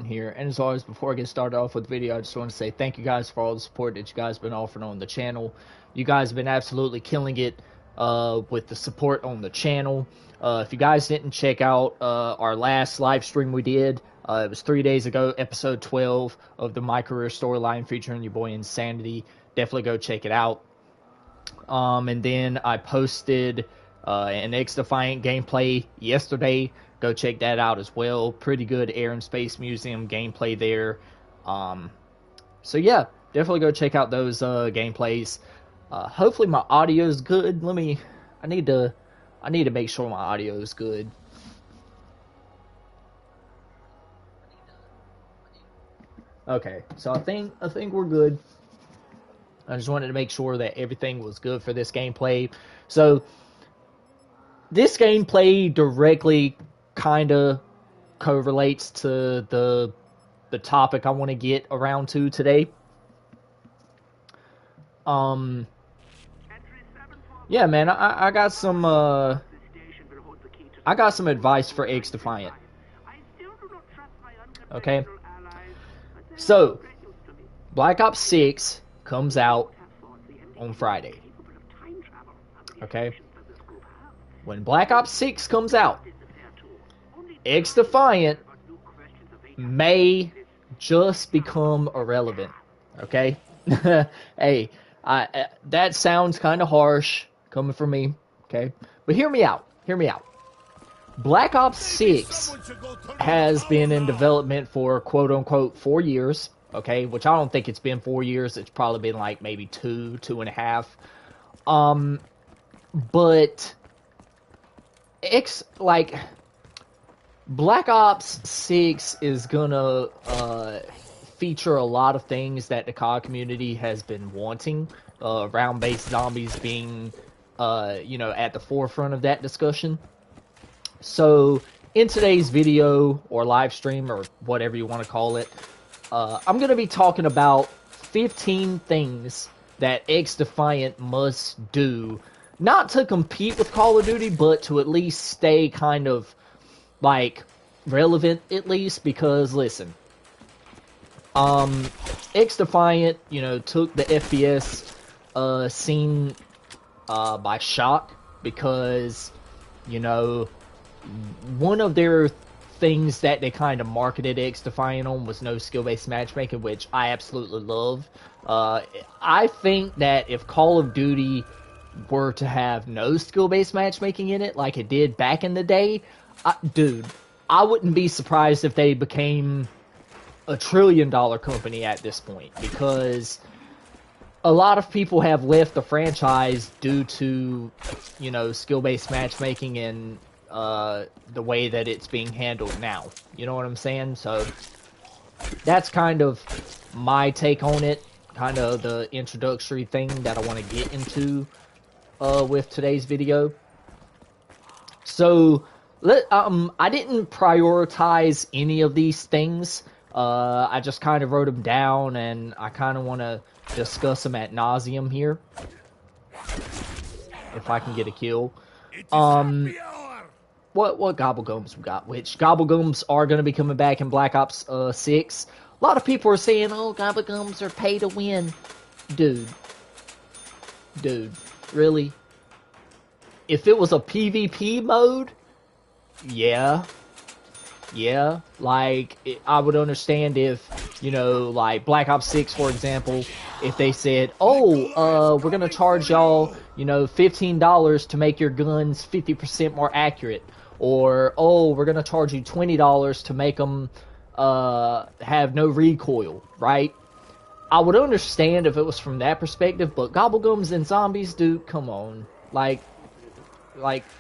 Martin here, and as always, before I get started off with the video, I just want to say thank you guys for all the support that you guys have been offering on the channel. You guys have been absolutely killing it with the support on the channel. If you guys didn't check out our last live stream we did, it was 3 days ago, episode 12 of the My Career Storyline featuring your boy Insanity. Definitely go check it out. And then I posted an XDefiant gameplay yesterday. Go check that out as well. Pretty good Air and Space Museum gameplay there. So yeah, definitely go check out those gameplays. Hopefully my audio is good. I need to make sure my audio is good. Okay, so I think we're good. I just wanted to make sure that everything was good for this gameplay. So this gameplay directly kind of correlates to the topic I want to get around to today. Yeah, man, I got some advice for XDefiant. Okay, so Black Ops 6 comes out on Friday. Okay, when Black Ops 6 comes out, XDefiant may just become irrelevant. Okay, hey, that sounds kind of harsh coming from me. Okay, but hear me out. Hear me out. Black Ops 6 has been in development for quote-unquote 4 years, okay? Which I don't think it's been 4 years. It's probably been like maybe 2.5. But Black Ops 6 is gonna feature a lot of things that the COD community has been wanting. Round-based zombies being, at the forefront of that discussion. So, in today's video, or live stream, or whatever you want to call it, I'm going to be talking about 15 things that XDefiant must do, not to compete with Call of Duty, but to at least stay kind of, relevant, at least, because, listen, XDefiant, took the FPS scene by shock, because, one of their things that they kind of marketed XDefiant on was no skill-based matchmaking, which I absolutely love. I think that if Call of Duty were to have no skill-based matchmaking in it, like it did back in the day, I wouldn't be surprised if they became a $1 trillion company at this point, because a lot of people have left the franchise due to, skill-based matchmaking and the way that it's being handled now. You know what I'm saying? So that's kind of my take on it, kind of the introductory thing that I want to get into with today's video. So I didn't prioritize any of these things. I just kind of wrote them down, and I kind of want to discuss them ad nauseum here, if I can get a kill. What Gobblegums we got? Which Gobblegums are going to be coming back in Black Ops 6. A lot of people are saying, oh, Gobblegums are pay to win. Dude, really? If it was a PvP mode, yeah, I would understand if, Black Ops 6, for example, if they said, oh, we're going to charge y'all, $15 to make your guns 50% more accurate. Or, oh, we're going to charge you $20 to make them have no recoil, right? I would understand if it was from that perspective, but Gobblegums and zombies, dude, come on.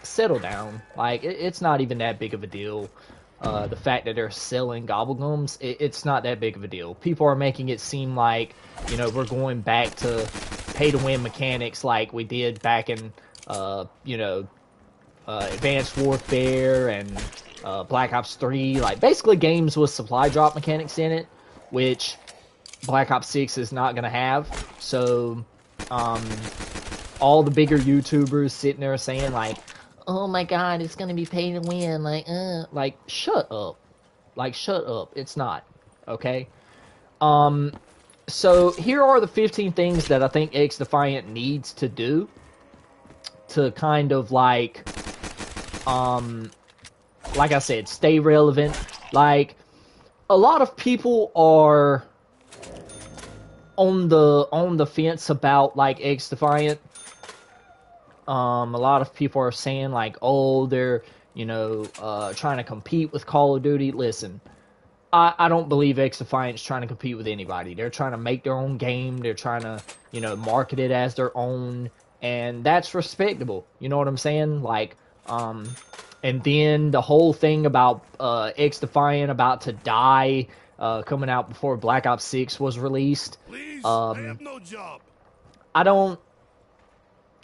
Settle down. It's not even that big of a deal. The fact that they're selling Gobblegums, it's not that big of a deal. People are making it seem like, we're going back to pay-to-win mechanics like we did back in, Advanced Warfare and Black Ops 3, basically games with supply drop mechanics in it, which Black Ops 6 is not going to have. So, all the bigger YouTubers sitting there saying, oh my god, it's going to be pay to win, shut up. Shut up. It's not. Okay? So here are the 15 things that I think XDefiant needs to do to kind of like I said, stay relevant. Like, a lot of people are on the fence about like XDefiant. A lot of people are saying like, oh, they're trying to compete with Call of Duty. Listen, I don't believe XDefiant's trying to compete with anybody. They're trying to make their own game. They're trying to market it as their own, and that's respectable. You know what I'm saying? Like, and then the whole thing about XDefiant about to die, coming out before Black Ops 6 was released. Please, I have no job.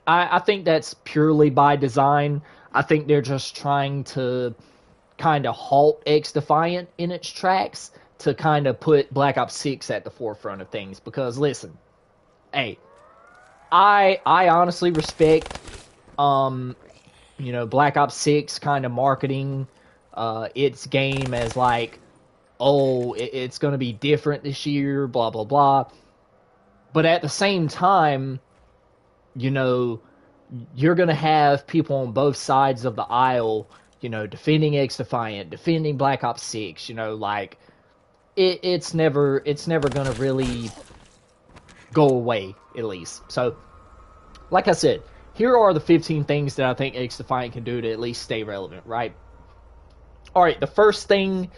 I think that's purely by design. I think they're just trying to kind of halt XDefiant in its tracks to kind of put Black Ops 6 at the forefront of things. Because listen, hey, I honestly respect Black Ops 6 kind of marketing its game as like, oh, it's going to be different this year, blah blah blah. But at the same time, you're going to have people on both sides of the aisle, defending XDefiant, defending Black Ops 6, like, it's never going to really go away, at least. So, like I said, here are the 15 things that I think XDefiant can do to at least stay relevant, right? Alright, the first thing,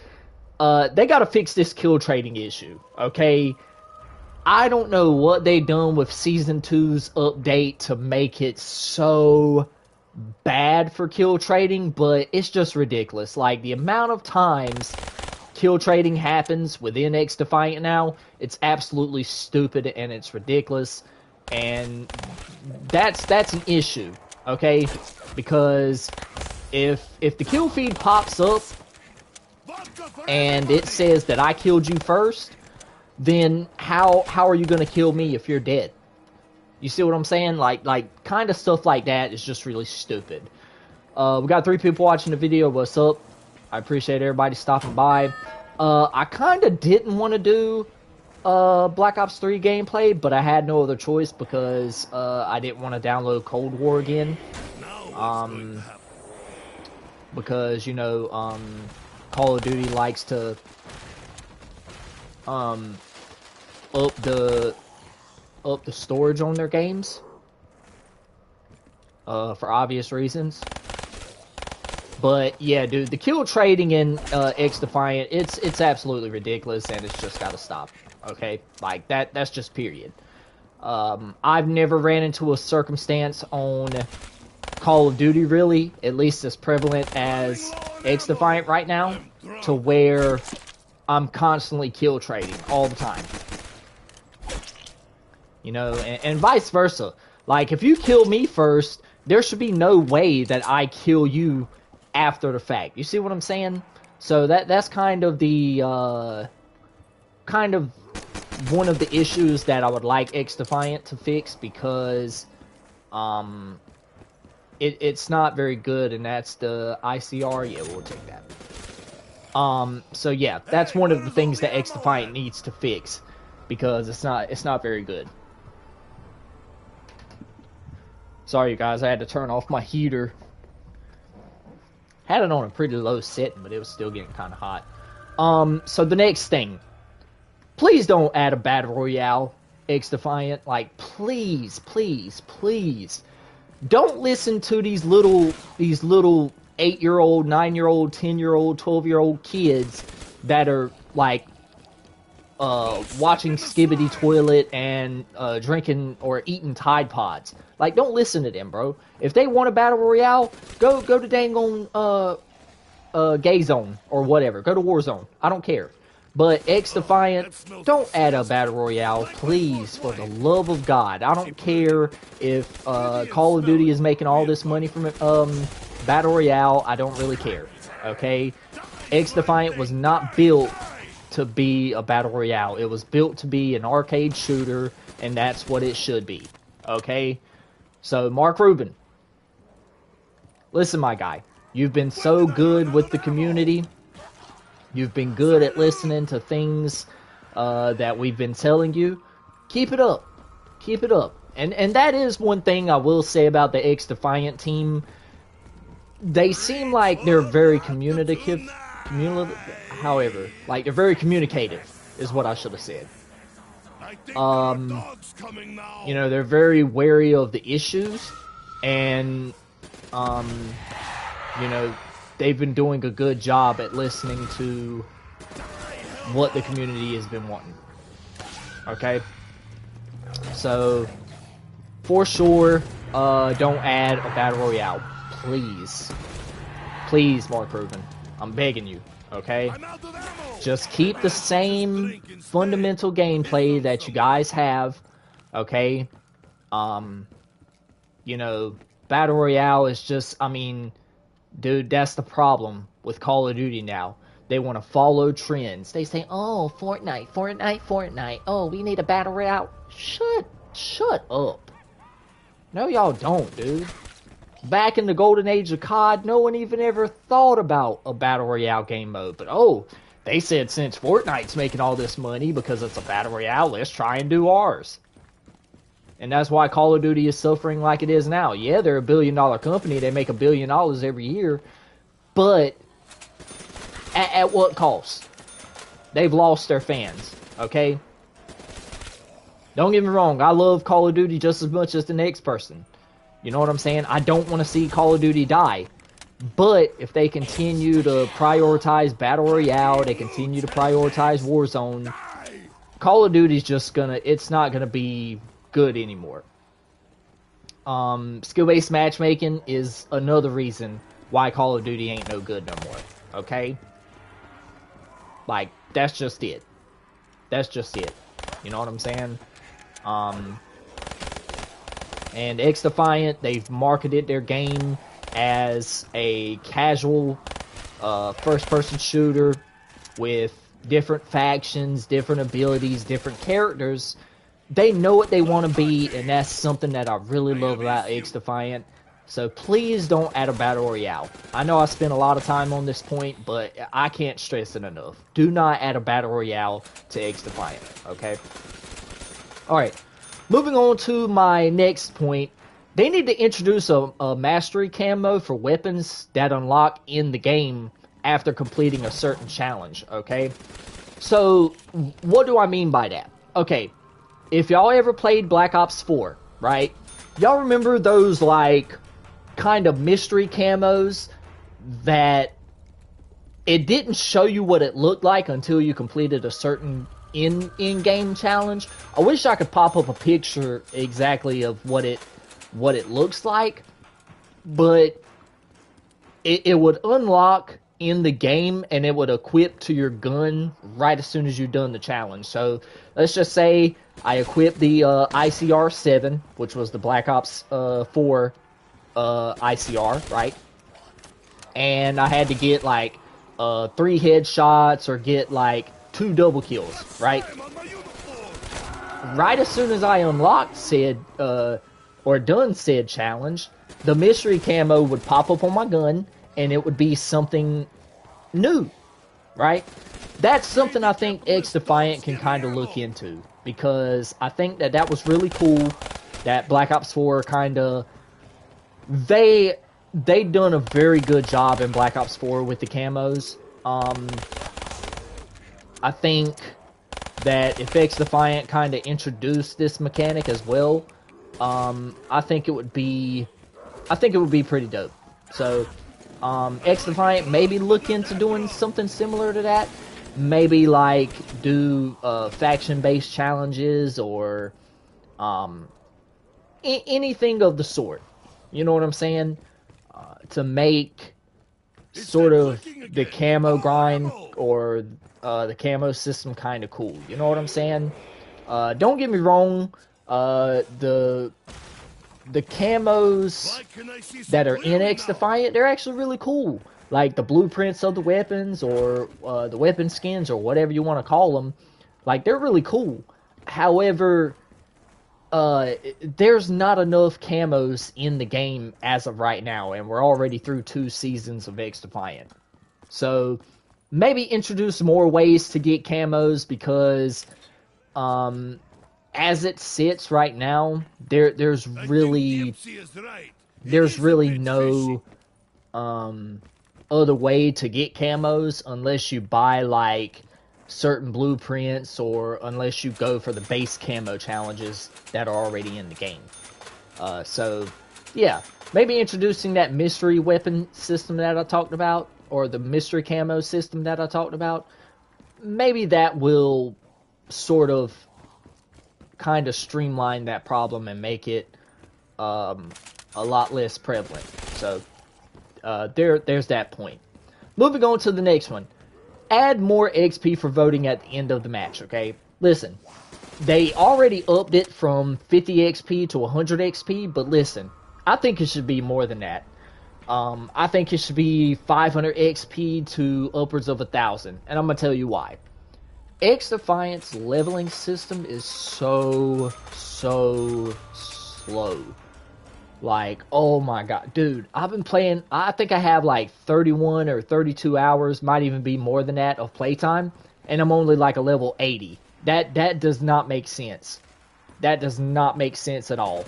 they got to fix this kill trading issue, okay? I don't know what they done with Season 2's update to make it so bad for kill trading, but it's just ridiculous. Like, the amount of times kill trading happens within XDefiant now, it's absolutely stupid and it's ridiculous. And that's an issue, okay? Because if the kill feed pops up and it says that I killed you first, then how are you going to kill me if you're dead? You see what I'm saying? Like kind of stuff like that is just really stupid. We got 3 people watching the video. What's up? I appreciate everybody stopping by. I kind of didn't want to do Black Ops 3 gameplay, but I had no other choice because I didn't want to download Cold War again. Because Call of Duty likes to up the storage on their games for obvious reasons. But yeah, dude, the kill trading in XDefiant, it's absolutely ridiculous, and it's just gotta stop. Okay, like that's just period. I've never ran into a circumstance on Call of Duty, really, at least as prevalent as XDefiant right now, to where I'm constantly kill trading all the time. And vice versa. Like, if you kill me first, there should be no way that I kill you after the fact. You see what I'm saying? So that's kind of the one of the issues that I would like XDefiant to fix, because it's not very good, and that's the ICR. Yeah, we'll take that. So yeah, that's one of the things that XDefiant needs to fix, because it's not very good. Sorry, you guys, I had to turn off my heater. Had it on a pretty low setting, but it was still getting kind of hot. So the next thing, please don't add a battle royale, XDefiant. Like, please, please, please, don't listen to these little 8-year-old, 9-year-old, 10-year-old, 12-year-old kids that are like watching Skibbity Toilet and drinking or eating Tide Pods. Like, don't listen to them, bro. If they want a battle royale, go to dang on Gay Zone or whatever. Go to Warzone. I don't care. But XDefiant, don't add a battle royale, please, for the love of God. I don't care if Call of Duty is making all this money from battle royale. I don't really care. Okay, XDefiant was not built to be a battle royale. It was built to be an arcade shooter, and that's what it should be. Okay, so Mark Rubin, listen, my guy, you've been so good with the community. You've been good at listening to things that we've been telling you. Keep it up. Keep it up. And that is one thing I will say about the XDefiant team. They seem like they're very communicative. However, like they're very communicative, is what I should have said. You know, they're very wary of the issues, and you know, they've been doing a good job at listening to what the community has been wanting. Okay? So, for sure, don't add a Battle Royale. Please. Please, Mark Rubin. I'm begging you. Okay? Just keep the same fundamental gameplay that you guys have. Okay? You know, Battle Royale is just, I mean, dude, that's the problem with Call of Duty now. They want to follow trends. They say, oh, Fortnite. Oh, we need a Battle Royale. Shut up. No, y'all don't, dude. Back in the golden age of COD, no one even ever thought about a Battle Royale game mode. But, oh, they said since Fortnite's making all this money because it's a Battle Royale, let's try and do ours. And that's why Call of Duty is suffering like it is now. Yeah, they're a billion-dollar company. They make $1 billion every year. But at what cost? They've lost their fans, okay? Don't get me wrong. I love Call of Duty just as much as the next person. You know what I'm saying? I don't want to see Call of Duty die. But if they continue to prioritize Battle Royale, they continue to prioritize Warzone, Call of Duty's just gonna, it's not gonna be good anymore. Skill-based matchmaking is another reason why Call of Duty ain't no good no more. Okay? Like, that's just it. That's just it. You know what I'm saying? And XDefiant, they've marketed their game as a casual first-person shooter with different factions, different abilities, different characters. They know what they want to be, and that's something that I really love about XDefiant. So please don't add a Battle Royale. I know I spent a lot of time on this point, but I can't stress it enough. Do not add a Battle Royale to XDefiant, okay? Alright, moving on to my next point. They need to introduce a mastery camo for weapons that unlock in the game after completing a certain challenge, okay? So, what do I mean by that? Okay, if y'all ever played Black Ops 4, right? Y'all remember those, like, kind of mystery camos that it didn't show you what it looked like until you completed a certain in-game challenge? I wish I could pop up a picture exactly of what it looks like, but it would unlock in the game and it would equip to your gun right as soon as you've done the challenge. So let's just say I equipped the ICR-7, which was the Black Ops 4 ICR, right? And I had to get like 3 headshots or get like 2 double kills, right? Right as soon as I unlocked said or done said challenge, the mystery camo would pop up on my gun and it would be something new, right? That's something I think XDefiant can kind of look into, because I think that was really cool that Black Ops 4 kind of, they done a very good job in Black Ops 4 with the camos. I think that if XDefiant kind of introduced this mechanic as well, I think it would be pretty dope. So, XDefiant maybe look into doing something similar to that. Maybe like do faction-based challenges or anything of the sort. You know what I'm saying? To make sort of the camo grind or the camo system kind of cool. You know what I'm saying? Don't get me wrong. The camos that are in XDefiant, they're actually really cool. Like the blueprints of the weapons or the weapon skins or whatever you want to call them. Like, they're really cool. However, there's not enough camos in the game as of right now, and we're already through 2 seasons of XDefiant. So, maybe introduce more ways to get camos because as it sits right now, there's I think really Dempsey is right. It there's is a really bit fishy. no other way to get camos unless you buy like certain blueprints or unless you go for the base camo challenges that are already in the game. So yeah, maybe introducing that mystery weapon system that I talked about, or the mystery camo system that I talked about. Maybe that will sort of kind of streamline that problem and make it a lot less prevalent. So there's that point. Moving on to the next one. Add more XP for voting at the end of the match, okay? Listen, they already upped it from 50 XP to 100 XP, but listen, I think it should be more than that. I think it should be 500 XP to upwards of 1,000, and I'm gonna tell you why. XDefiant's leveling system is so slow. Like, oh my god, dude, I've been playing, I think I have like 31 or 32 hours, might even be more than that, of playtime, and I'm only like a level 80. That does not make sense. That does not make sense at all.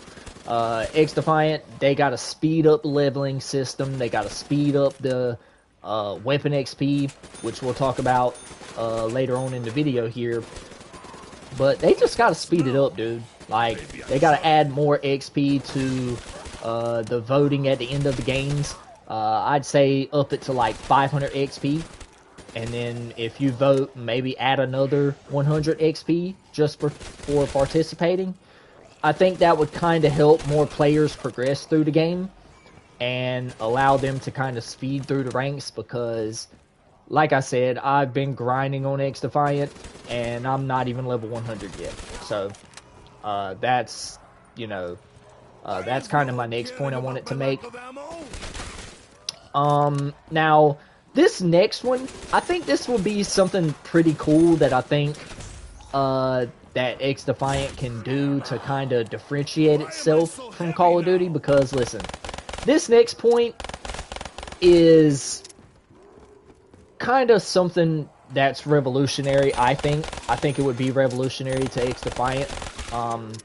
XDefiant, they got to speed up the leveling system, they got to speed up the weapon XP, which we'll talk about later on in the video here, but they just got to speed it up, dude. Like, they got to add more XP to the voting at the end of the games. I'd say up it to like 500 XP. And then if you vote, maybe add another 100 XP just for participating. I think that would kind of help more players progress through the game and allow them to kind of speed through the ranks because, like I said, I've been grinding on XDefiant and I'm not even level 100 yet. So that's, you know, that's kind of my next point I wanted to make. Now, this next one, I think this will be something pretty cool that I think that XDefiant can do to kind of differentiate itself from Call of Duty, because listen, this next point is kind of something that's revolutionary, I think. I think it would be revolutionary to XDefiant.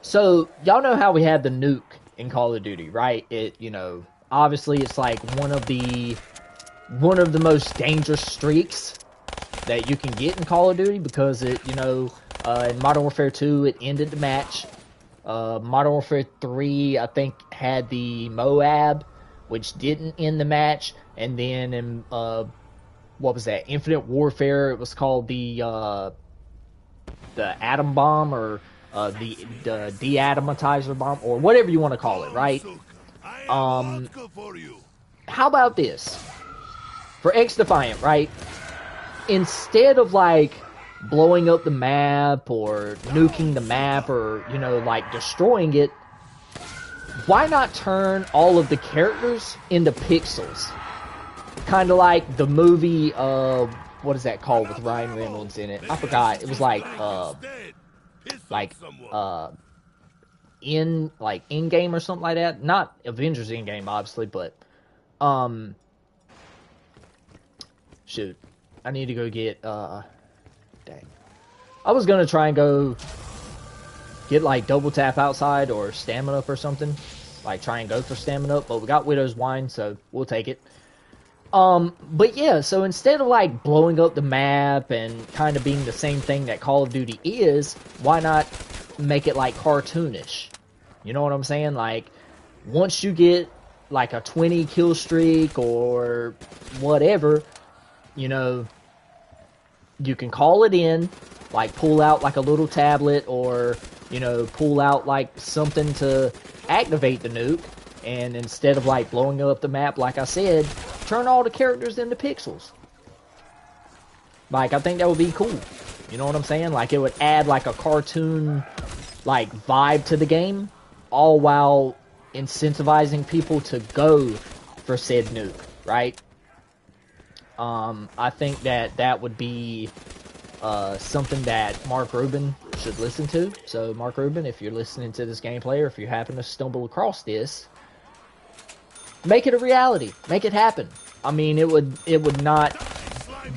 So, y'all know how we have the nuke in Call of Duty, right? It, you know, obviously it's like one of the most dangerous streaks that you can get in Call of Duty because it, you know, in Modern Warfare 2, it ended the match. Modern Warfare 3, I think, had the Moab, which didn't end the match. And then in, what was that? Infinite Warfare, it was called the Atom Bomb, or the Deatomizer Bomb, or whatever you want to call it, right? How about this? For XDefiant, right? Instead of, like, blowing up the map or nuking the map or, you know, like, destroying it, why not turn all of the characters into pixels? Kind of like the movie, what is that called with Ryan Reynolds in it? I forgot. It was like Endgame or something like that. Not Avengers Endgame, obviously, but, shoot. I need to go get, dang. I was gonna try and go get, like, double tap outside or stamina up or something. Like, try and go for stamina up, but we got Widow's Wine, so we'll take it. But yeah, so instead of, like, blowing up the map and kind of being the same thing that Call of Duty is, why not make it, like, cartoonish? You know what I'm saying? Like, once you get, like, a 20 kill streak or whatever, you know, you can call it in, like, pull out, like, a little tablet, or, you know, pull out, like, something to activate the nuke, and instead of, like, blowing up the map, like I said, turn all the characters into pixels. Like, I think that would be cool. You know what I'm saying? Like, it would add, like, a cartoon, like, vibe to the game, all while incentivizing people to go for said nuke, right? I think that would be something that Mark Rubin should listen to. So, Mark Rubin, if you're listening to this gameplay, or if you happen to stumble across this, make it a reality. Make it happen. I mean, it would not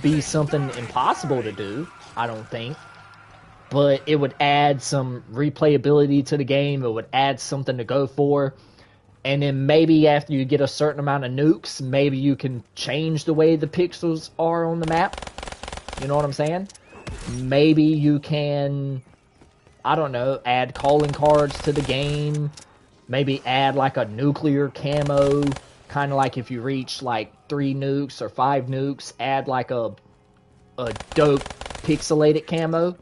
be something impossible to do, I don't think. But it would add some replayability to the game. It would add something to go for. And then maybe after you get a certain amount of nukes, maybe you can change the way the pixels are on the map. You know what I'm saying? Maybe you can, I don't know, add calling cards to the game. Maybe add like a nuclear camo. Kind of like if you reach like 3 nukes or 5 nukes, add like a dope pixelated camo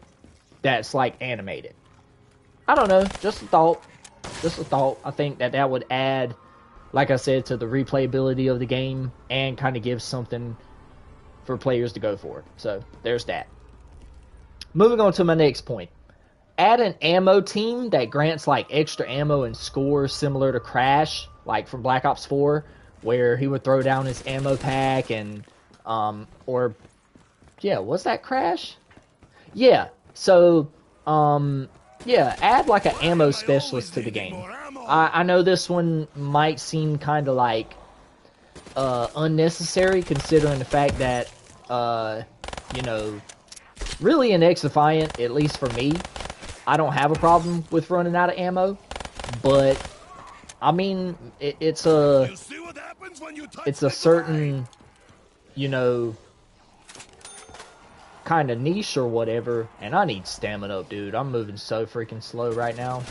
that's like animated. I don't know, just a thought. Just a thought. I think that would add, like I said, to the replayability of the game and kind of give something for players to go for. So, there's that. Moving on to my next point. Add an ammo team that grants like extra ammo and scores similar to Crash, like from Black Ops 4, where he would throw down his ammo pack and, yeah, was that Crash? Yeah, so, yeah, add like an ammo specialist to the game. I know this one might seem kind of like unnecessary considering the fact that, you know, really in XDefiant, at least for me, I don't have a problem with running out of ammo, but I mean, it's a certain, you know, kind of niche or whatever, and I need stamina up, dude. I'm moving so freaking slow right now.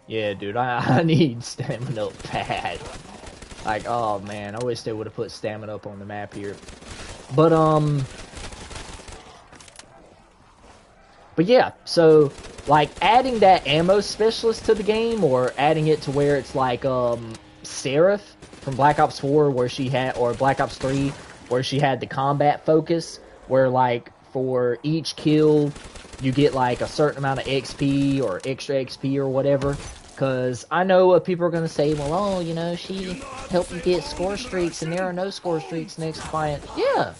Yeah, dude, I need stamina up bad. Like, oh man, I wish they would have put stamina up on the map here. But yeah, so like adding that ammo specialist to the game, or adding it to where it's like Seraph from Black Ops 4 where she had, or Black Ops 3 where she had the combat focus, where like for each kill you get like a certain amount of XP or extra XP or whatever. Because I know what people are going to say, well, oh, you know, she helped you get score streaks and there are no score streaks next to Defiant. Yeah.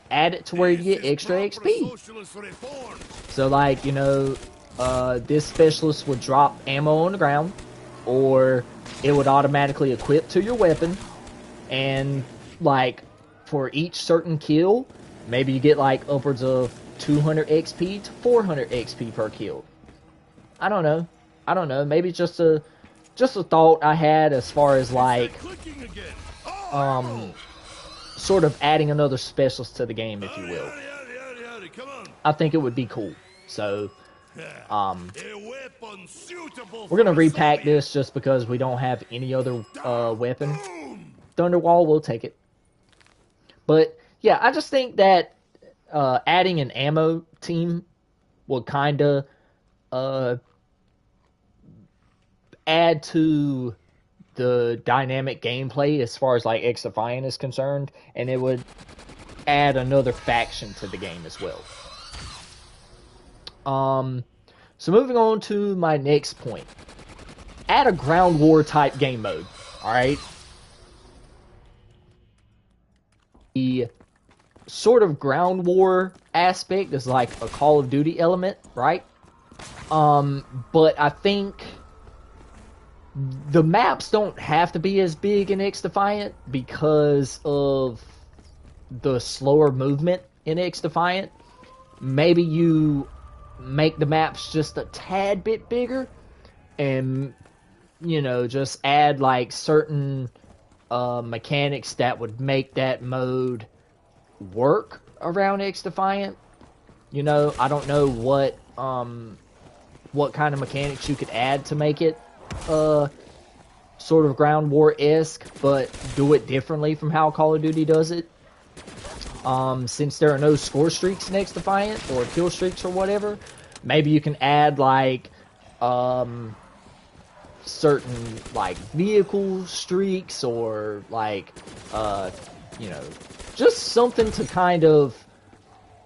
Add it to where you get extra XP. So like, you know, this specialist would drop ammo on the ground, or it would automatically equip to your weapon, and like for each certain kill, maybe you get like upwards of 200 XP to 400 XP per kill. I don't know. Maybe just a thought I had as far as like sort of adding another specialist to the game, if you will. I think it would be cool. So we're gonna repack this just because we don't have any other weapon. Thunderwall, we'll take it. But yeah, I just think that adding an ammo team will kind of add to the dynamic gameplay as far as like XDefiant is concerned, and it would add another faction to the game as well. So moving on to my next point. Add a ground war type game mode. Alright? The sort of ground war aspect is like a Call of Duty element, right? But I think the maps don't have to be as big in XDefiant because of the slower movement in XDefiant. Maybe you make the maps just a tad bit bigger and, you know, just add like certain mechanics that would make that mode work around XDefiant. You know, I don't know what kind of mechanics you could add to make it sort of ground war-esque, but do it differently from how Call of Duty does it. Since there are no score streaks in XDefiant, or kill streaks or whatever, maybe you can add like certain like vehicle streaks, or like you know, just something to kind of,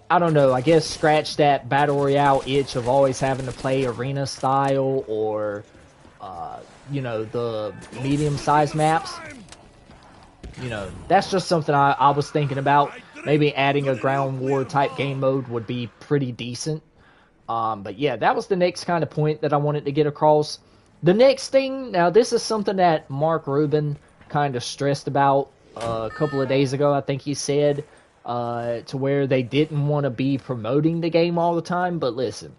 I don't know, I guess scratch that Battle Royale itch of always having to play arena style, or you know, the medium-sized maps. You know, that's just something I was thinking about. Maybe adding a ground war type game mode would be pretty decent. But yeah, that was the next kind of point that I wanted to get across. The next thing, now this is something that Mark Rubin kind of stressed about a couple of days ago. I think he said to where they didn't want to be promoting the game all the time. But listen,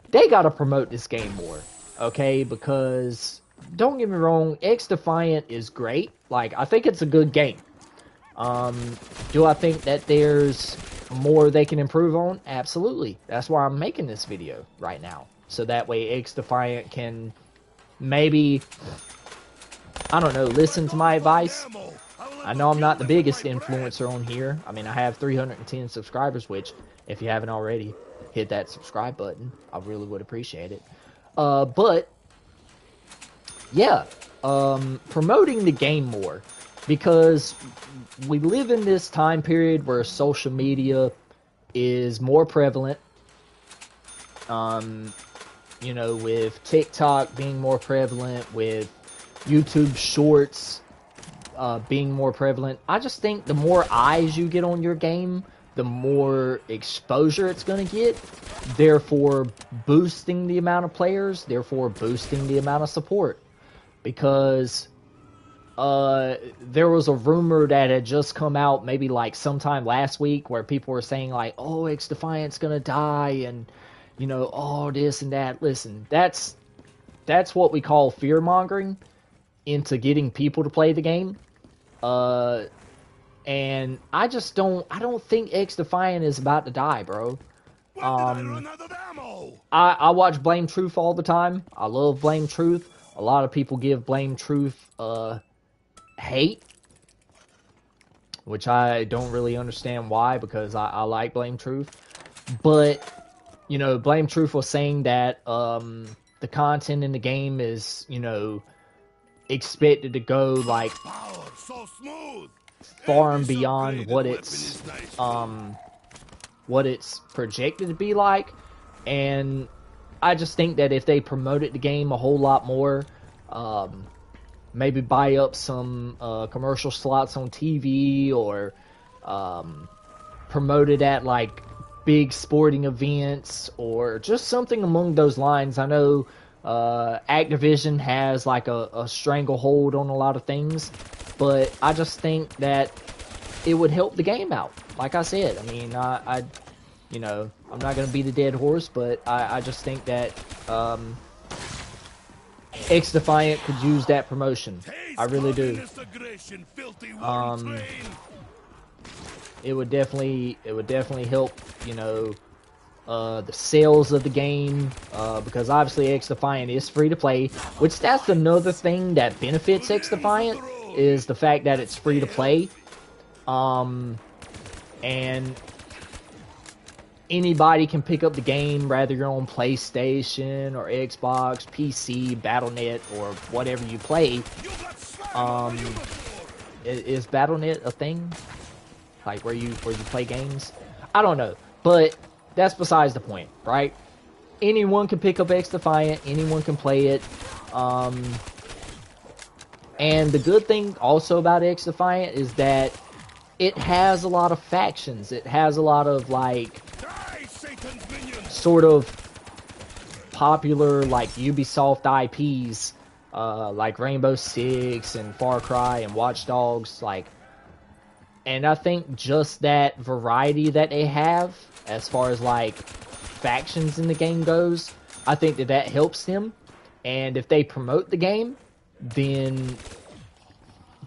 they got to promote this game more, okay? Because don't get me wrong, XDefiant is great. Like, I think it's a good game. Do I think that there's more they can improve on? Absolutely. That's why I'm making this video right now. So that way XDefiant can maybe, I don't know, listen to my advice. I know I'm not the biggest influencer on here. I mean, I have 310 subscribers, which, if you haven't already, hit that subscribe button. I really would appreciate it. But, yeah, promoting the game more. Because we live in this time period where social media is more prevalent. You know, with TikTok being more prevalent, with YouTube Shorts being more prevalent. I just think the more eyes you get on your game, the more exposure it's going to get. Therefore, boosting the amount of players, therefore boosting the amount of support. Because there was a rumor that had just come out maybe like sometime last week where people were saying like, oh, XDefiant's gonna die and, you know, all this and that. Listen, that's what we call fear-mongering into getting people to play the game. And I don't think XDefiant is about to die, bro. I watch Blame Truth all the time. I love Blame Truth. A lot of people give Blame Truth hate, which I don't really understand why, because I like Blame Truth. But, you know, Blame Truth was saying that the content in the game is, you know, expected to go like far and beyond what it's projected to be like. And I just think that if they promoted the game a whole lot more, maybe buy up some commercial slots on TV, or promote it at like big sporting events, or just something along those lines. I know Activision has like a stranglehold on a lot of things, but I just think that it would help the game out. Like I said, I mean, I you know, I'm not going to beat a dead horse, but I just think that XDefiant could use that promotion. I really do. It would definitely help, you know, the sales of the game, because obviously XDefiant is free to play, which that's another thing that benefits XDefiant, is the fact that it's free to play. And anybody can pick up the game, whether you're on PlayStation or Xbox, PC, Battle.net, or whatever you play. Is Battle.net a thing? Like where you play games? I don't know, but that's besides the point, right? Anyone can pick up XDefiant, anyone can play it. And the good thing also about XDefiant is that it has a lot of factions. It has a lot of like sort of popular like Ubisoft IPs, like Rainbow Six and Far Cry and Watch Dogs, like. And I think just that variety that they have, as far as like factions in the game goes, I think that helps them. And if they promote the game, then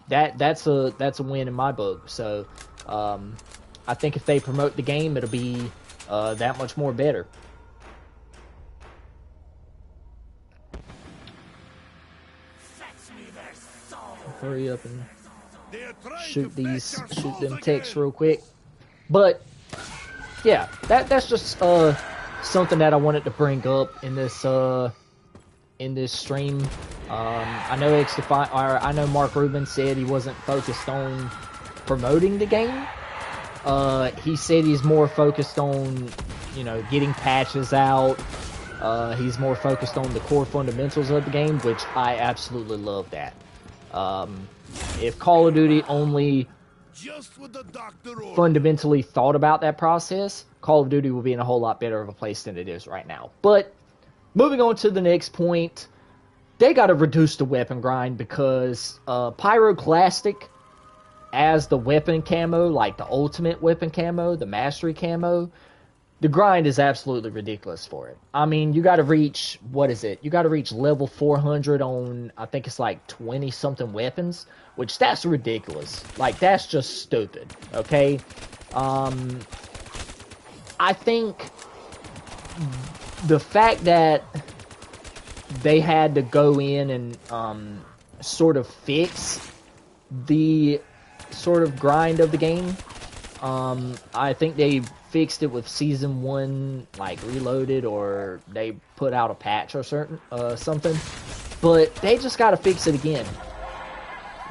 that's a win in my book. So I think if they promote the game, it'll be that much more better. Hurry up and shoot them texts real quick. But yeah, that's just something that I wanted to bring up in this stream. I know XDefiant, or I know Mark Rubin said he wasn't focused on promoting the game. He said he's more focused on, you know, getting patches out. He's more focused on the core fundamentals of the game, which I absolutely love that. If Call of Duty only fundamentally thought about that process, Call of Duty will be in a whole lot better of a place than it is right now. But moving on to the next point, they got to reduce the weapon grind because Pyroclastic as the weapon camo, like the ultimate weapon camo, the mastery camo, the grind is absolutely ridiculous for it. I mean, you got to reach, what is it? You got to reach level 400 on, I think it's like 20 something weapons, which that's ridiculous. Like, that's just stupid, okay? I think the fact that they had to go in and sort of fix the sort of grind of the game. I think they fixed it with Season 1, like, Reloaded, or they put out a patch or something. But they just gotta fix it again.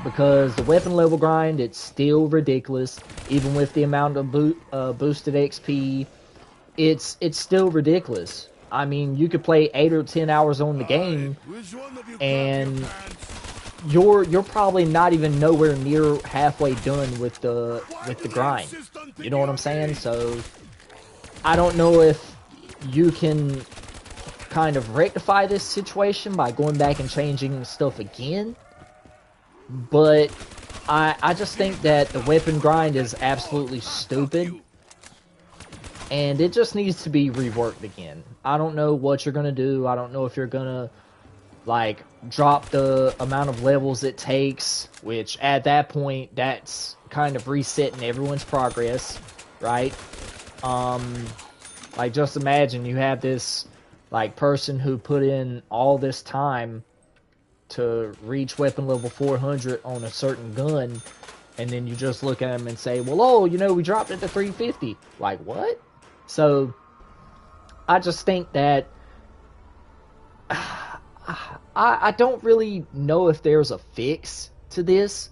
Because the weapon level grind, it's still ridiculous. Even with the amount of boosted XP, it's still ridiculous. I mean, you could play 8 or 10 hours on the game, and you're probably not even nowhere near halfway done with the grind. You know what I'm saying? So I don't know if you can kind of rectify this situation by going back and changing stuff again. But I just think that the weapon grind is absolutely stupid. And it just needs to be reworked again. I don't know what you're going to do. I don't know if you're going to, like, drop the amount of levels it takes, which at that point, that's kind of resetting everyone's progress, right? Like, just imagine you have this, like, person who put in all this time to reach weapon level 400 on a certain gun, and then you just look at them and say, well, oh, you know, we dropped it to 350. Like, what? So, I just think that I don't really know if there's a fix to this,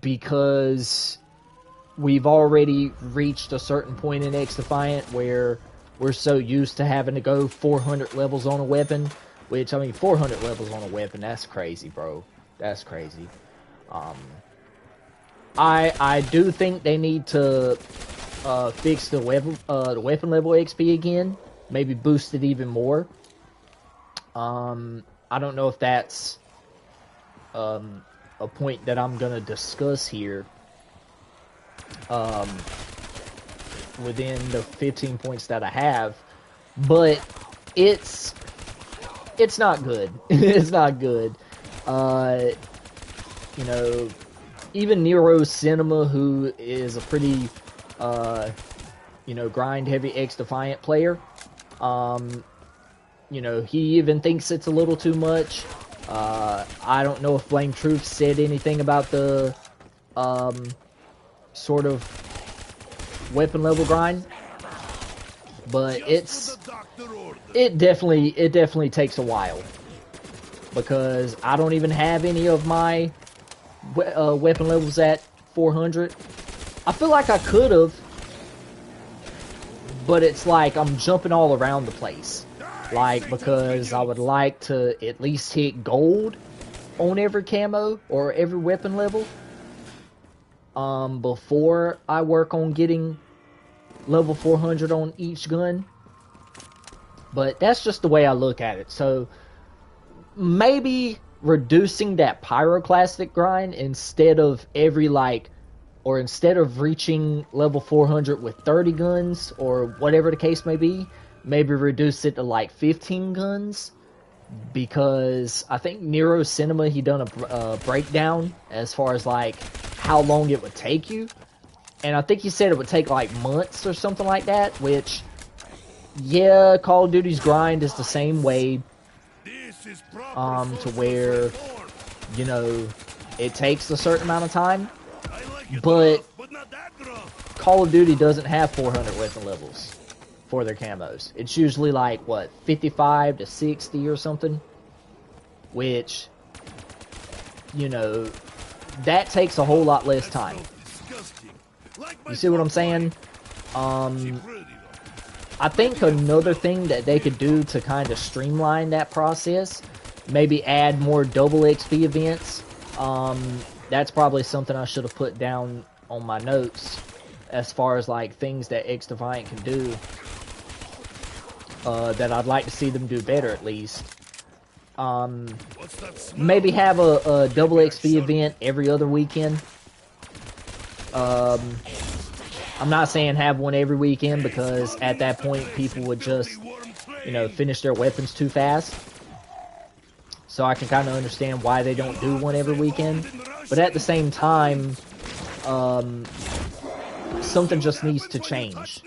because we've already reached a certain point in XDefiant where we're so used to having to go 400 levels on a weapon, which, I mean, 400 levels on a weapon, that's crazy, bro. That's crazy. I do think they need to fix the weapon level XP again. Maybe boost it even more. I don't know if that's a point that I'm gonna discuss here within the 15 points that I have, but it's not good. It's not good. You know, even Nero Cinema, who is a pretty you know, grind heavy XDefiant player, you know, he even thinks it's a little too much. I don't know if Blame Truth said anything about the sort of weapon level grind, but it definitely takes a while, because I don't even have any of my weapon levels at 400. I feel like I could have, but it's like I'm jumping all around the place. Like, because I would like to at least hit gold on every camo or every weapon level before I work on getting level 400 on each gun. But that's just the way I look at it. So maybe reducing that pyroclastic grind instead of instead of reaching level 400 with 30 guns or whatever the case may be, maybe reduce it to like 15 guns, because I think Nero Cinema, he done a breakdown as far as like how long it would take you, and I think he said it would take like months or something like that, which, yeah, Call of Duty's grind is the same way, to where, you know, it takes a certain amount of time, but Call of Duty doesn't have 400 weapon levels for their camos. It's usually like, what, 55 to 60 or something, which, you know, that takes a whole lot less time. You see what I'm saying? I think another thing that they could do to kind of streamline that process, maybe add more double XP events. That's probably something I should have put down on my notes as far as like things that XDefiant can do, that I'd like to see them do better, at least. What's that smell? Maybe have a double XP event every other weekend. I'm not saying have one every weekend, because at that point people would just, you know, finish their weapons too fast. So I can kind of understand why they don't do one every weekend. But at the same time, something just needs to change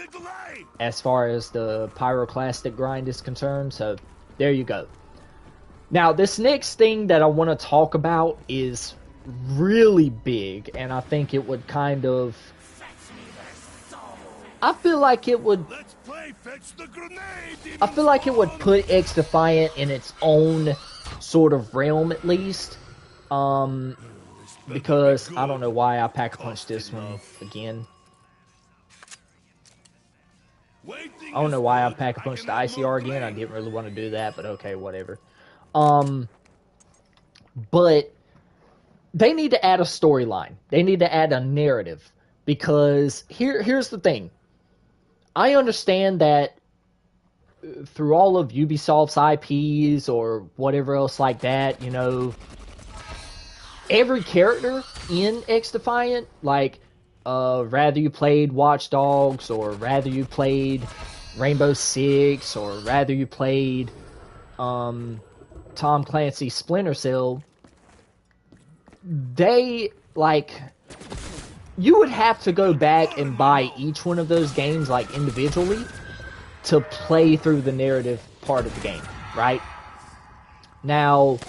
as far as the pyroclastic grind is concerned. So there you go. Now, this next thing that I want to talk about is really big, and I think it would kind of... I feel like it would put XDefiant in its own sort of realm, at least. Because I don't know why I pack-a-punched this one again. I don't know why I pack-a-punched the ICR again. I didn't really want to do that, but okay, whatever. But they need to add a storyline. They need to add a narrative. Because here's the thing. I understand that through all of Ubisoft's IPs or whatever else like that, you know, every character in XDefiant, like, rather you played Watch Dogs, or rather you played Rainbow Six, or rather you played Tom Clancy's Splinter Cell, they, like, you would have to go back and buy each one of those games, like, individually to play through the narrative part of the game, right? Now,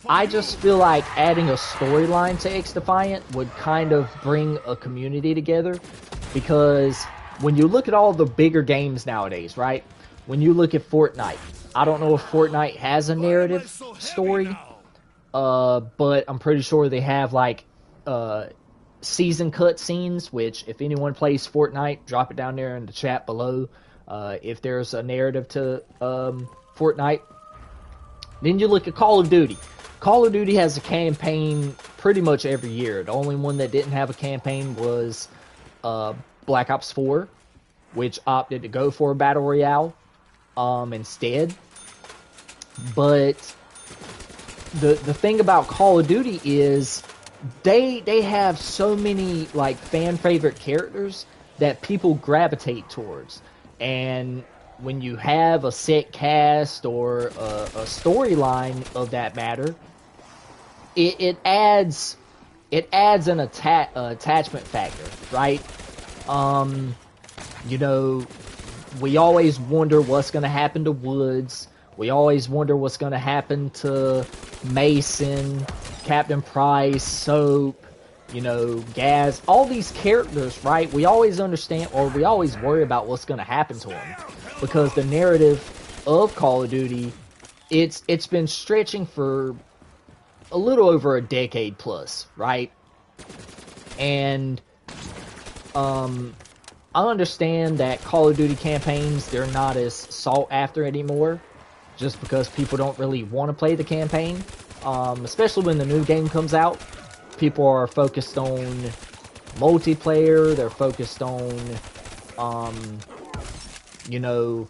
I just feel like adding a storyline to XDefiant would kind of bring a community together, because when you look at all the bigger games nowadays, right? When you look at Fortnite, I don't know if Fortnite has a narrative story, but I'm pretty sure they have, like, season cutscenes, which if anyone plays Fortnite, drop it down there in the chat below, if there's a narrative to Fortnite. Then you look at Call of Duty. Call of Duty has a campaign pretty much every year. The only one that didn't have a campaign was Black Ops 4, which opted to go for a Battle Royale instead. But the thing about Call of Duty is they have so many, like, fan favorite characters that people gravitate towards. And when you have a set cast or a storyline of that matter, it adds an attachment factor, right? You know, we always wonder what's going to happen to Woods. We always wonder what's going to happen to Mason, Captain Price, Soap, you know, Gaz, all these characters, right? We always understand, or we always worry about what's going to happen to them, because the narrative of Call of Duty, it's been stretching for a little over a decade plus, right? And I understand that Call of Duty campaigns, they're not as sought after anymore, just because people don't really want to play the campaign. Especially when the new game comes out, people are focused on multiplayer, they're focused on, you know,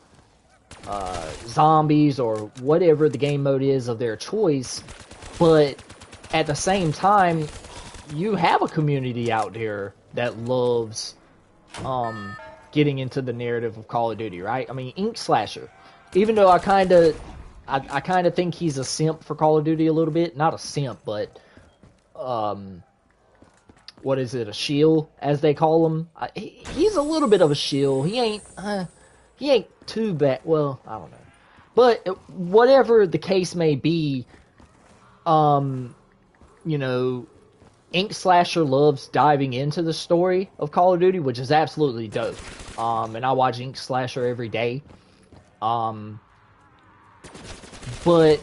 zombies, or whatever the game mode is of their choice. But at the same time, you have a community out there that loves getting into the narrative of Call of Duty, right? I mean, Ink Slasher, even though I kind of think he's a simp for Call of Duty a little bit. Not a simp, but what is it, a shill, as they call him? He's a little bit of a shill. He ain't too bad. Well, I don't know. But whatever the case may be, you know, Ink Slasher loves diving into the story of Call of Duty, which is absolutely dope. And I watch Ink Slasher every day. But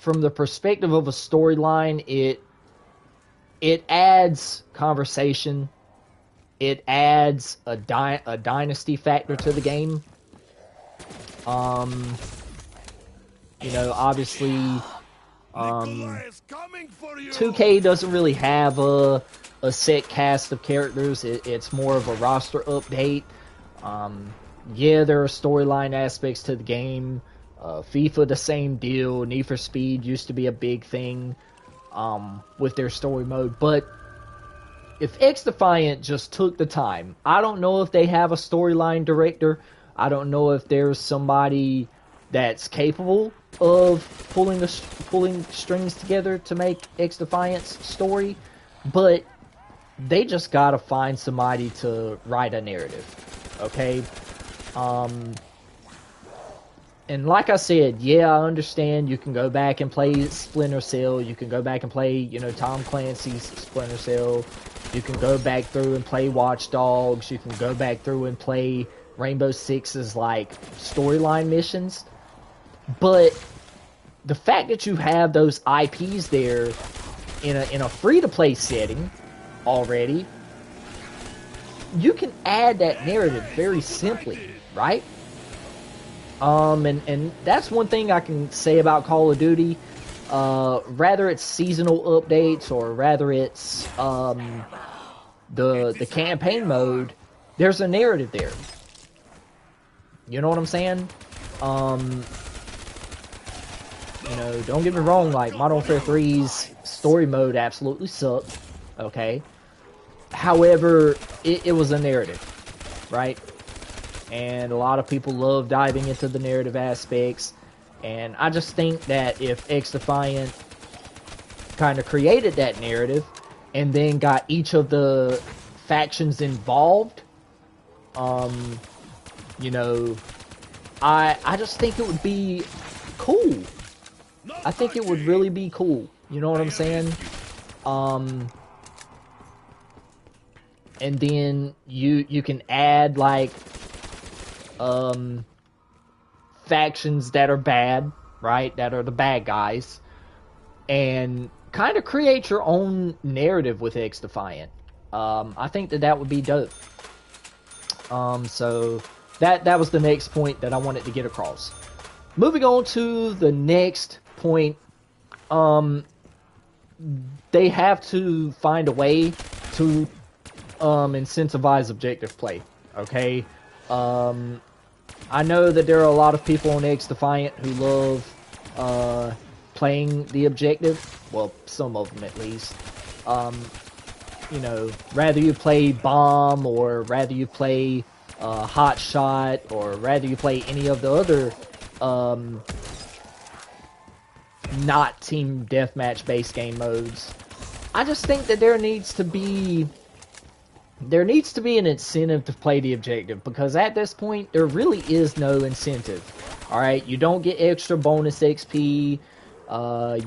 from the perspective of a storyline, it adds conversation. It adds a dynasty factor to the game. You know, obviously, 2K doesn't really have a set cast of characters. It's more of a roster update. Yeah, there are storyline aspects to the game. FIFA, the same deal. Need for Speed used to be a big thing with their story mode. But if XDefiant just took the time, I don't know if they have a storyline director. I don't know if there's somebody that's capable of pulling strings together to make XDefiant's story, but they just gotta find somebody to write a narrative, okay? And like I said, yeah, I understand you can go back and play Splinter Cell, you can go back and play, you know, Tom Clancy's Splinter Cell, you can go back through and play Watch Dogs, you can go back through and play Rainbow Six's, like, storyline missions, but the fact that you have those IPs there in a free-to-play setting already, you can add that narrative very simply, right? And that's one thing I can say about Call of Duty. Rather it's seasonal updates or rather it's the campaign mode, there's a narrative there. You know what I'm saying? You know, don't get me wrong, like, Modern Warfare 3's story mode absolutely sucked, okay? However, it was a narrative, right? And a lot of people love diving into the narrative aspects, and I just think that if XDefiant kind of created that narrative, and then got each of the factions involved, you know, I just think it would be cool. I think it would really be cool. You know what I'm saying? And then you can add, like, factions that are bad, right? That are the bad guys. And kind of create your own narrative with XDefiant. I think that would be dope. So that was the next point that I wanted to get across. Moving on to the next point, they have to find a way to incentivize objective play, okay? I know that there are a lot of people on XDefiant who love playing the objective, well, some of them at least. You know, rather you play Bomb, or rather you play Hot Shot, or rather you play any of the other not team deathmatch based game modes. I just think that there needs to be an incentive to play the objective, because at this point there really is no incentive. Alright, you don't get extra bonus XP,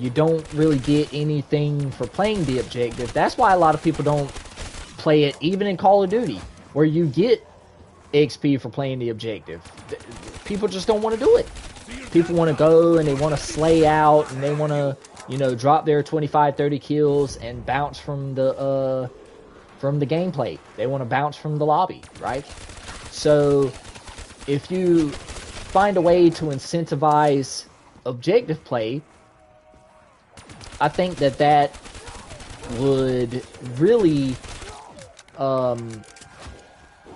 you don't really get anything for playing the objective. That's why a lot of people don't play it, even in Call of Duty, where you get XP for playing the objective. People just don't want to do it. People want to go and they want to slay out, and they want to, you know, drop their 25, 30 kills and bounce from the gameplay. They want to bounce from the lobby, right? So if you find a way to incentivize objective play, I think that would really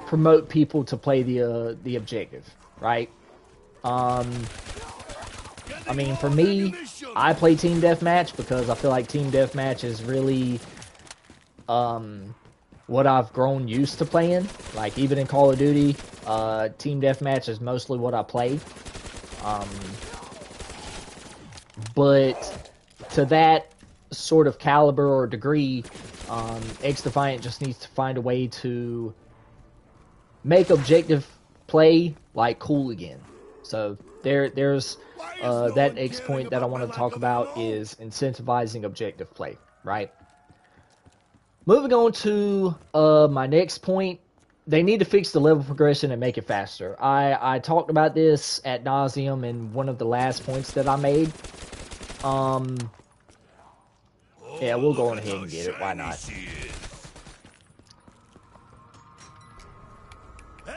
promote people to play the objective, right? I mean, for me, I play Team Deathmatch because I feel like Team Deathmatch is really what I've grown used to playing. Like, even in Call of Duty, Team Deathmatch is mostly what I play. But to that sort of caliber or degree, XDefiant just needs to find a way to make objective play, like, cool again. So there's that next point that I want to talk about is incentivizing objective play, right? Moving on to my next point, they need to fix the level progression and make it faster. I talked about this ad nauseum in one of the last points that I made. Yeah, we'll go on ahead and get it. Why not?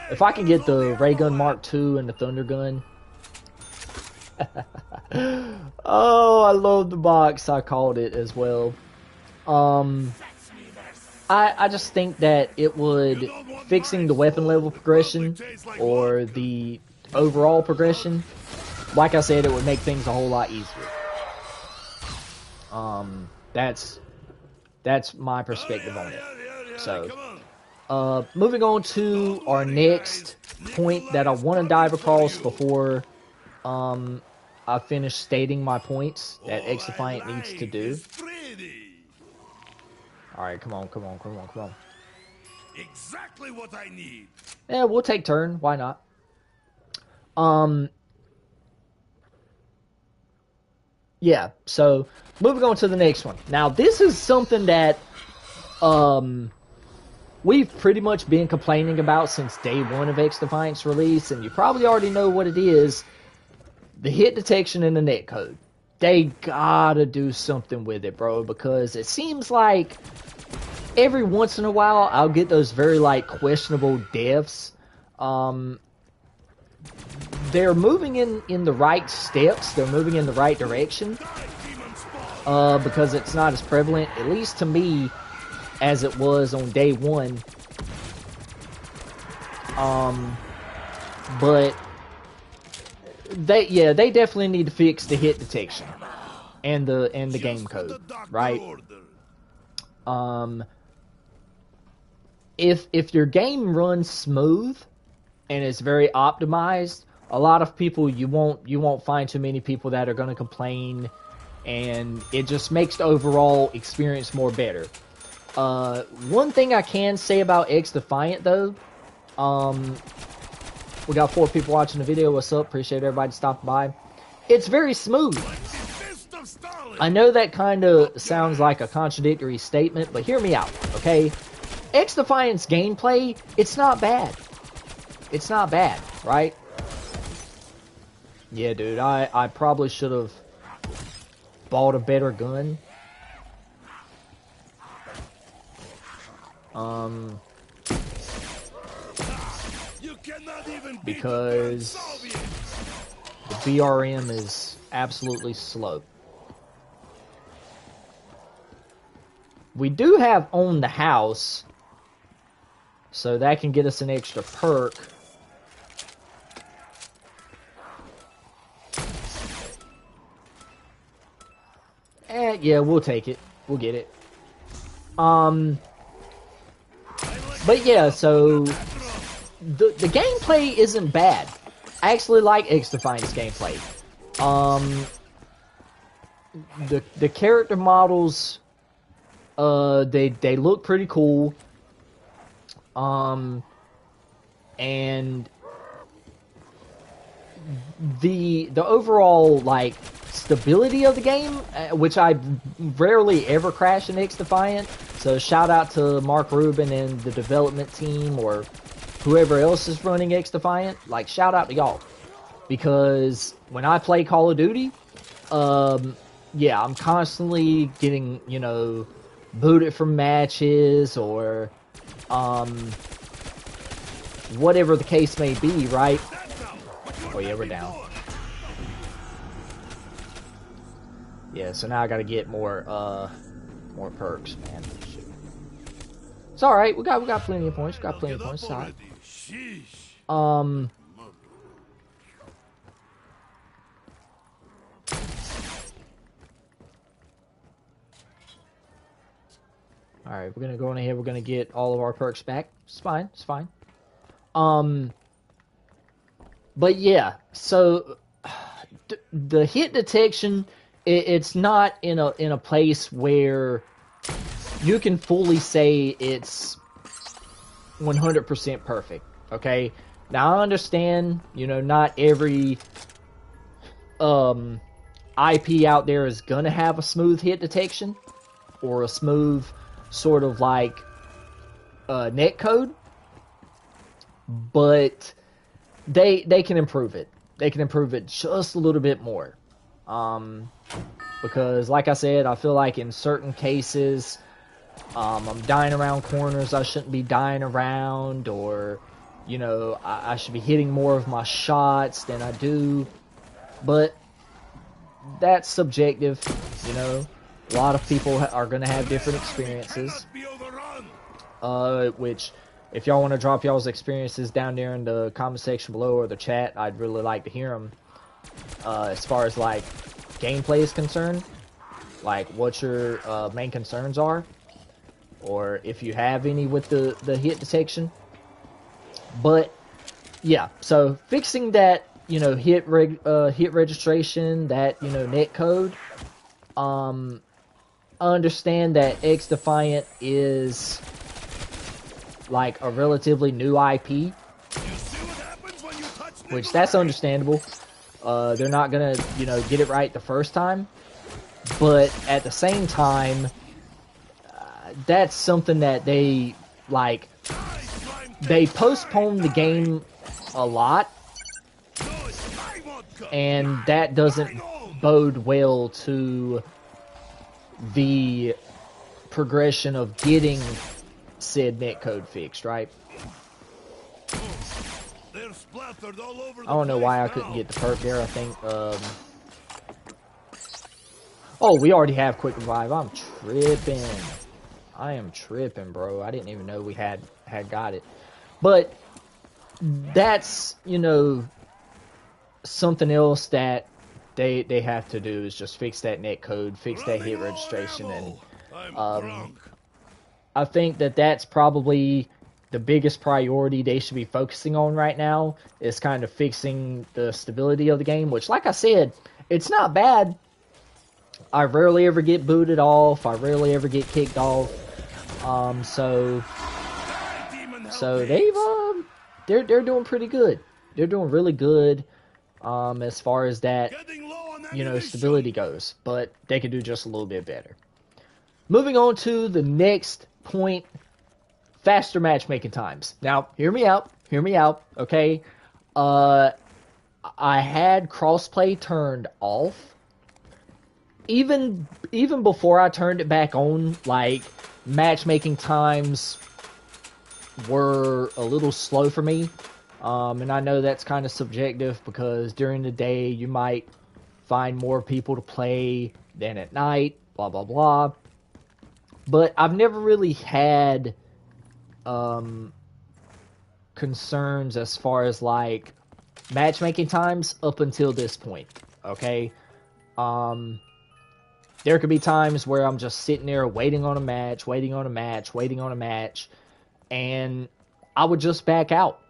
If I can get the Ray Gun Mark II and the Thunder Gun. Oh, I love the box. I called it as well. I just think that it would, fixing the weapon level progression or the overall progression like I said, it would make things a whole lot easier. That's my perspective on it. So, moving on to our next point that I want to dive across before I finish stating my points that XDefiant needs to do. Alright, come on. Exactly what I need. Yeah, we'll take turn. Why not? Yeah, so moving on to the next one. Now, this is something that we've pretty much been complaining about since day one of XDefiant's release, and you probably already know what it is. The hit detection and the netcode. They gotta do something with it, bro, because it seems like every once in a while I'll get those very, like, questionable deaths. They're moving in the right steps. They're moving in the right direction. Because it's not as prevalent, at least to me, as it was on day one. But they definitely need to fix the hit detection and the game code, right? If your game runs smooth and it's very optimized, a lot of people you won't find too many people that are going to complain, and it just makes the overall experience more better. One thing I can say about XDefiant though, we got 4 people watching the video. What's up? Appreciate everybody stopping by. It's very smooth. I know that kind of sounds like a contradictory statement, but hear me out, okay? XDefiant's gameplay, it's not bad. It's not bad, right? Yeah, dude, I probably should have bought a better gun. Because the BRM is absolutely slow. We do have Own the House, so that can get us an extra perk. Yeah, we'll take it. We'll get it. But yeah, so the gameplay isn't bad. I actually like XDefiant's gameplay. The character models, they look pretty cool. And the overall, like, stability of the game, which I rarely ever crash in XDefiant, so shout out to Mark Rubin and the development team, or whoever else is running XDefiant. Like, shout out to y'all, because when I play Call of Duty, yeah, I'm constantly getting, you know, booted from matches, or whatever the case may be, right? Oh yeah, we're down. Yeah, so now I gotta get more perks, man. Shoot. It's alright, we got plenty of points, it's alright. Alright, we're gonna go on ahead, we're gonna get all of our perks back. It's fine, it's fine. But yeah, so the hit detection, it's not in a place where you can fully say it's 100% perfect, okay? Now I understand, you know, not every IP out there is gonna have a smooth hit detection or a smooth sort of like netcode, but they can improve it. They can improve it just a little bit more. Because like I said, I feel like in certain cases, I'm dying around corners I shouldn't be dying around, or, you know, I should be hitting more of my shots than I do. But that's subjective, you know. A lot of people are going to have different experiences. Which, if y'all want to drop y'all's experiences down there in the comment section below or the chat, I'd really like to hear them. as far as like gameplay is concerned, like what your main concerns are, or if you have any with the hit detection. But yeah, so fixing that, you know, hit registration, that, you know, net code. I understand that XDefiant is like a relatively new IP, which that's understandable. They're not gonna, you know, get it right the first time, but at the same time, that's something that they like. They postpone the game a lot, and that doesn't bode well to the progression of getting said netcode fixed, right? I don't know why I couldn't get the perk there. I think, oh, we already have quick revive. I'm tripping. I am tripping, bro. I didn't even know we had got it. But that's, you know, something else that they have to do is just fix that net code, fix that hit registration, and I think that that's probably the biggest priority they should be focusing on right now, is kind of fixing the stability of the game, which, like I said, it's not bad. I rarely ever get booted off. I rarely ever get kicked off. So they're doing pretty good. They're doing really good as far as that, you know, stability goes, but they could do just a little bit better. Moving on to the next point, faster matchmaking times. Now, hear me out, okay? I had crossplay turned off. Even before I turned it back on, like, matchmaking times were a little slow for me. And I know that's kind of subjective, because during the day you might find more people to play than at night, blah, blah, blah. But I've never really had concerns as far as, like, matchmaking times up until this point, okay? There could be times where I'm just sitting there waiting on a match, and I would just back out.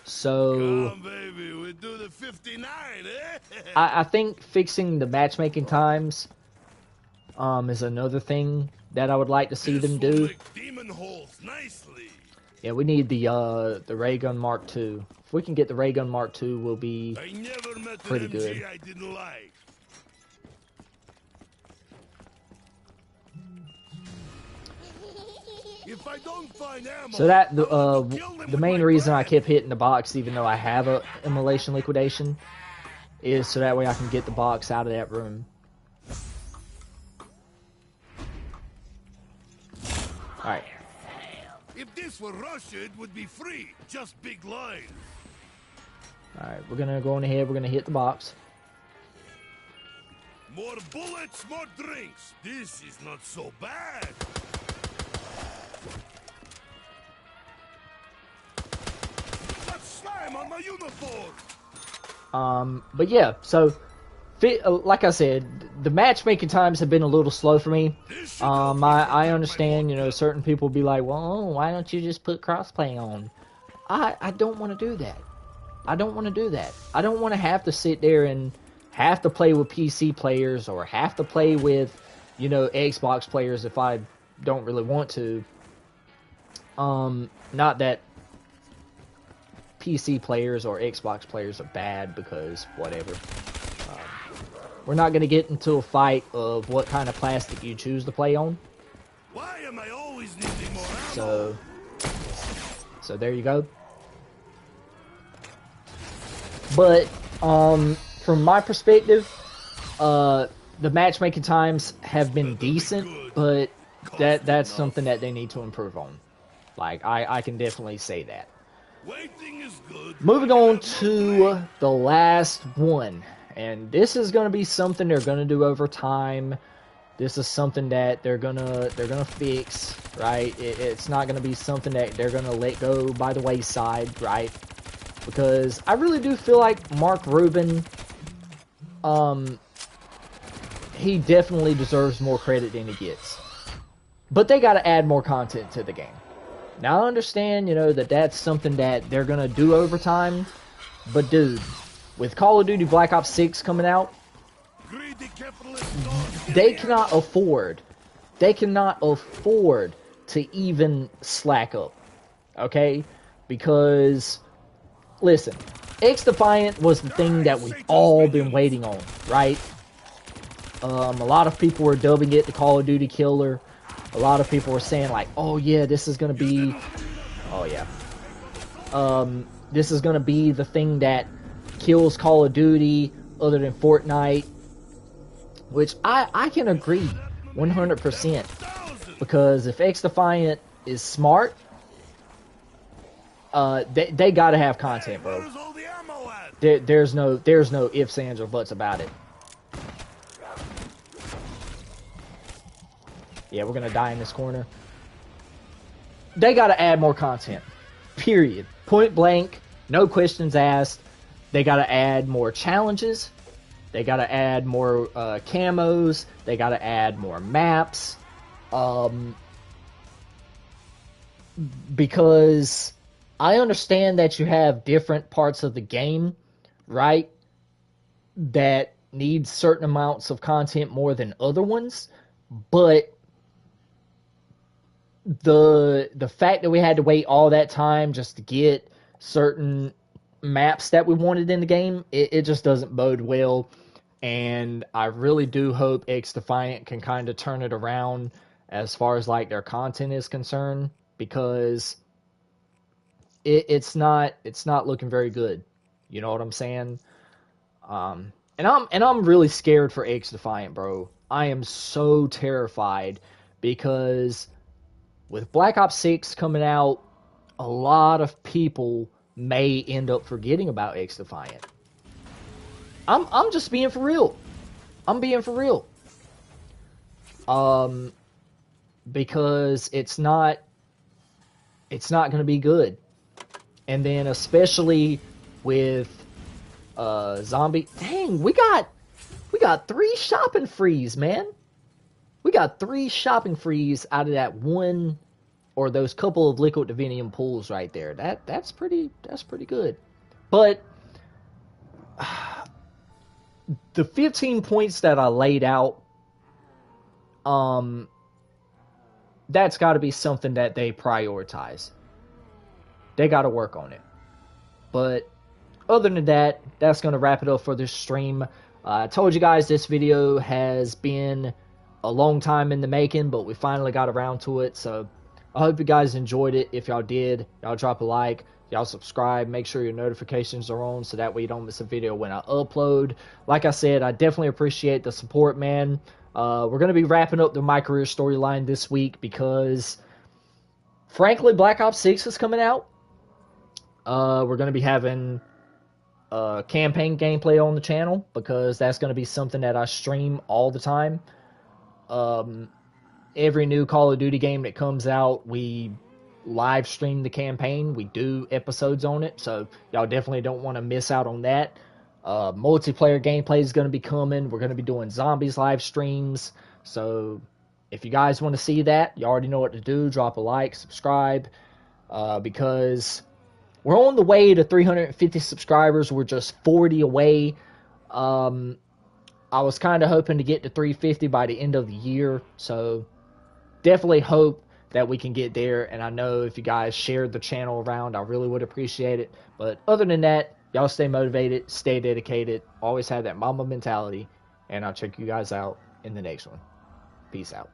So Come, baby, we do the 59, eh? I think fixing the matchmaking times is another thing that I would like to see them do. Demon holes nicely. Yeah, we need the Ray Gun Mark II. If we can get the Ray Gun Mark II, we'll be pretty good. I didn't like. If I don't find ammo, So that the main reason I kept hitting the box, even though I have a immolation liquidation, is so that way I can get the box out of that room. All right. if this were Russia, it would be free. Just big lines. All right, we're gonna go on ahead. We're gonna hit the box. More bullets, more drinks. This is not so bad. That slime on my uniform. But yeah, so like I said, the matchmaking times have been a little slow for me. I understand, you know, certain people be like, well, why don't you just put crossplay on? I don't want to do that. I don't want to do that. I don't want to have to sit there and have to play with PC players or have to play with, you know, Xbox players if I don't really want to. Not that PC players or Xbox players are bad, because whatever. We're not going to get into a fight of what kind of plastic you choose to play on. Why am I always needing more ammo? So there you go. But from my perspective, the matchmaking times have been decent, but that's something that they need to improve on. Like, I can definitely say that. Waiting is good. Moving on to the last one. And this is going to be something they're going to do over time. This is something that they're gonna fix, right? It's not going to be something that they're going to let go by the wayside, right? because I really do feel like Mark Rubin, he definitely deserves more credit than he gets. But they got to add more content to the game. Now I understand, you know, that that's something that they're gonna do over time. But dude, with Call of Duty Black Ops 6 coming out, they cannot afford to even slack up. Okay? Because, listen, XDefiant was the thing that we've all been waiting on, right? A lot of people were dubbing it the Call of Duty killer. A lot of people were saying like, oh yeah, this is gonna be, oh yeah, this is gonna be the thing that kills Call of Duty other than Fortnite, which I can agree 100%, because if XDefiant is smart, they gotta have content, bro. There's no ifs, ands, or buts about it. Yeah, we're gonna die in this corner. They gotta add more content. Period. Point blank. No questions asked. They gotta add more challenges. They gotta add more camos. They gotta add more maps. Because I understand that you have different parts of the game, right, that need certain amounts of content more than other ones, but the fact that we had to wait all that time just to get certain maps that we wanted in the game, it just doesn't bode well. And I really do hope XDefiant can kind of turn it around as far as like their content is concerned, because it's not looking very good. You know what I'm saying? And I'm really scared for XDefiant, bro. I am so terrified, because with Black Ops 6 coming out, a lot of people may end up forgetting about XDefiant. I'm just being for real. I'm being for real. Because it's not going to be good. And then especially with zombie, dang, we got 3 shopping frees, man. We got 3 shopping frees out of that one, or those couple of liquid divinium pools right there. That's pretty good. But the 15 points that I laid out, that's got to be something that they prioritize. They got to work on it. But other than that, that's going to wrap it up for this stream. I told you guys this video has been a long time in the making, but we finally got around to it. So I hope you guys enjoyed it. If y'all did, y'all drop a like, y'all subscribe, make sure your notifications are on so that way you don't miss a video when I upload. Like I said, I definitely appreciate the support, man. We're going to be wrapping up the My Career storyline this week because, frankly, Black Ops 6 is coming out. We're going to be having campaign gameplay on the channel because that's going to be something that I stream all the time. Every new Call of Duty game that comes out, we live stream the campaign. We do episodes on it, so y'all definitely don't want to miss out on that. Multiplayer gameplay is going to be coming. We're going to be doing zombies live streams. So if you guys want to see that, you already know what to do. Drop a like, subscribe, because we're on the way to 350 subscribers. We're just 40 away. I was kind of hoping to get to 350 by the end of the year, so definitely hope that we can get there. And I know if you guys shared the channel around, I really would appreciate it. But other than that, y'all stay motivated, stay dedicated, always have that Mamba mentality, and I'll check you guys out in the next one. Peace out.